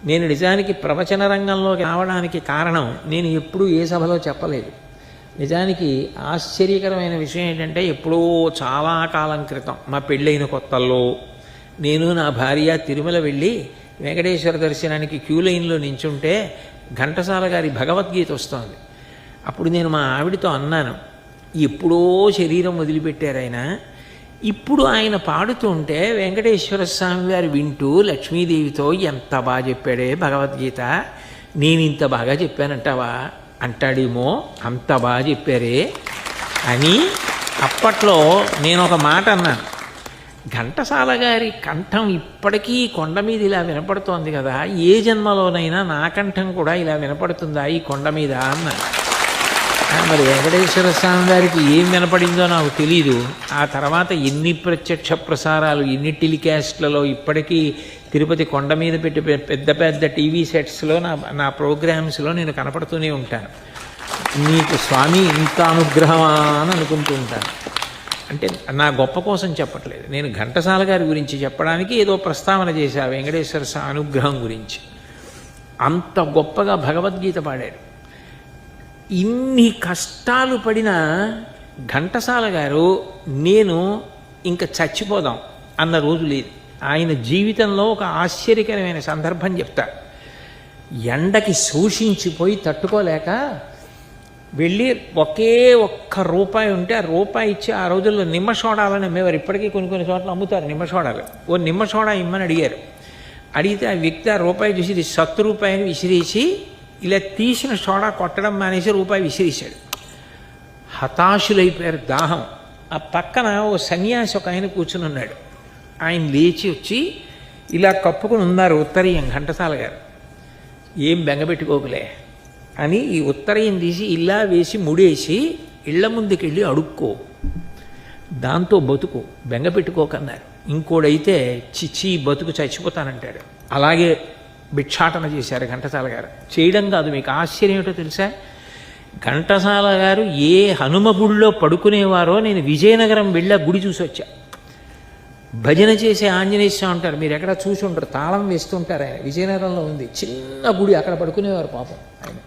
నేను నిజానికి ప్రవచన రంగంలోకి రావడానికి కారణం నేను ఎప్పుడూ ఏ సభలో చెప్పలేదు. నిజానికి ఆశ్చర్యకరమైన విషయం ఏంటంటే ఎప్పుడో చాలా కాలం క్రితం మా పెళ్ళైన కొత్తల్లో నేను నా భార్య తిరుమల వెళ్ళి వెంకటేశ్వర దర్శనానికి క్యూ లైన్లో నించుంటే ఘంటసాల గారి భగవద్గీత వస్తోంది. అప్పుడు నేను మా ఆవిడతో అన్నాను, ఎప్పుడో శరీరం వదిలిపెట్టారు ఆయన, ఇప్పుడు ఆయన పాడుతుంటే వెంకటేశ్వర స్వామి వారు వింటూ లక్ష్మీదేవితో ఎంత బాగా చెప్పాడే భగవద్గీత, నేను ఇంత బాగా చెప్పానంటావా అంటాడేమో, అంత బాగా చెప్పారే అని అప్పట్లో నేను ఒక మాట అన్నాను. ఘంటసాల గారి కంఠం ఇప్పటికీ కొండ మీద ఇలా వినపడుతోంది కదా, ఏ జన్మలోనైనా నా కంఠం కూడా ఇలా వినపడుతుందా ఈ కొండ మీద అన్నాను. మరి వెంకటేశ్వర స్వామి వారికి ఏం వినపడిందో నాకు తెలీదు. ఆ తర్వాత ఎన్ని ప్రత్యక్ష ప్రసారాలు, ఎన్ని టెలికాస్ట్లలో ఇప్పటికీ తిరుపతి కొండ మీద పెట్టి పెద్ద పెద్ద టీవీ సెట్స్లో నా ప్రోగ్రామ్స్లో నేను కనపడుతూనే ఉంటాను. నీకు స్వామి ఇంత అనుగ్రహమా అని అనుకుంటూ ఉంటాను. అంటే నా గొప్ప కోసం చెప్పట్లేదు, నేను ఘంటసాల గారి గురించి చెప్పడానికి ఏదో ప్రస్తావన చేశా వెంకటేశ్వర స్వామి అనుగ్రహం గురించి. అంత గొప్పగా భగవద్గీత పాడాడు. ఇన్ని కష్టాలు పడిన ఘంటసాల గారు నేను ఇంకా చచ్చిపోదాం అన్న రోజు లేదు. ఆయన జీవితంలో ఒక ఆశ్చర్యకరమైన సందర్భం చెప్తా. ఎండకి శోషించిపోయి తట్టుకోలేక వెళ్ళి ఒకే ఒక్క రూపాయి ఉంటే ఆ రూపాయి ఇచ్చి, ఆ రోజుల్లో నిమ్మ సోడాలని అమ్మేవారు, ఇప్పటికీ కొన్ని చోట్ల అమ్ముతారు నిమ్మ సోడాలు. ఓ నిమ్మ సోడా ఇమ్మని అడిగారు. అడిగితే ఆ వ్యక్తి ఆ రూపాయి చూసి ఇది 70 రూపాయని విసిరేసి ఇలా తీసిన సోడా కొట్టడం మానేసి రూపాయి విసిరేశాడు. హతాశులైపోయారు దాహం. ఆ పక్కన ఓ సన్యాసి ఒక ఆయన కూర్చుని ఉన్నాడు. ఆయన లేచి వచ్చి ఇలా కప్పుకుని ఉన్నారు ఉత్తరీయం ఘంటసాల గారు. ఏం బెంగపెట్టుకోకులే అని ఈ ఉత్తరీయం తీసి ఇలా వేసి ముడేసి ఇళ్ల ముందుకెళ్ళి అడుక్కో, దాంతో బతుకు, బెంగపెట్టుకోకన్నారు. ఇంకోడైతే చిచ్చి బతుకు చచ్చిపోతానంటాడు. అలాగే భిక్షాటన చేశారు ఘంటసాల గారు. చేయడం కాదు, మీకు ఆశ్చర్యం ఏమిటో తెలుసా, ఘంటసాల గారు ఏ హనుమ గుడిలో పడుకునేవారో నేను విజయనగరం వెళ్ళి ఆ గుడి చూసి వచ్చా. భజన చేసే ఆంజనేయ స్వామి ఉంటారు, మీరు ఎక్కడ చూసి ఉంటారు, తాళం వేస్తుంటారు ఆయన. విజయనగరంలో ఉంది చిన్న గుడి, అక్కడ పడుకునేవారు పాపం ఆయన.